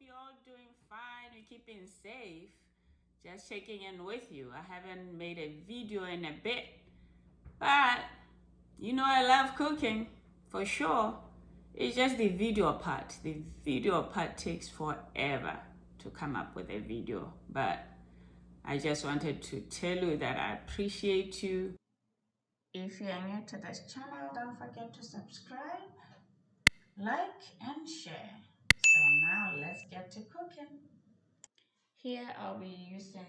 you're all doing fine. You're keeping safe. Just checking in with you. I haven't made a video in a bit, but you know I love cooking for sure. It's just the video part. The video part takes forever to come up with a video, but I just wanted to tell you that I appreciate you. If you are new to this channel, don't forget to subscribe, like, and share. So now let's get to cooking. Here I'll be using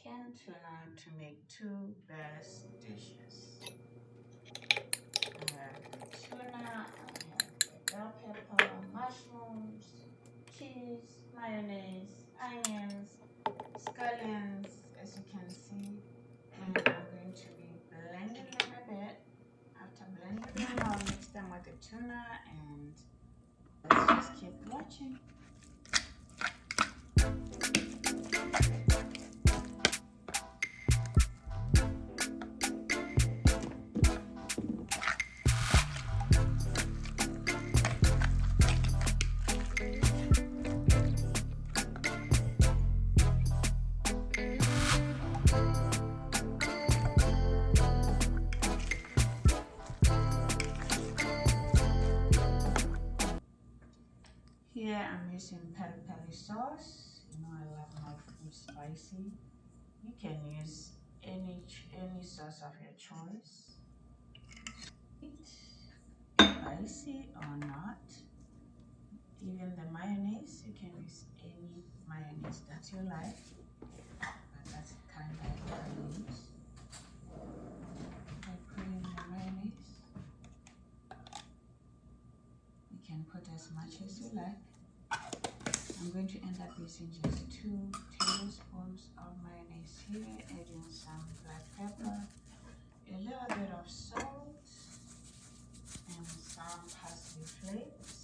canned tuna to make two best dishes. I have the tuna, I have the bell pepper, mushrooms, cheese, mayonnaise, onions, scallions, as you can see. And I'm going to be blending them a bit. After blending them, I'll mix them with the tuna, and let's just keep watching. Here I'm using peri sauce. You know I love my food spicy. You can use any sauce of your choice. Spicy or not. Even the mayonnaise, you can use any mayonnaise that you like. But that's kind of what I use. I put in the mayonnaise. You can put as much as you like. I'm going to end up using just 2 tablespoons of mayonnaise here, adding some black pepper, a little bit of salt, and some parsley flakes.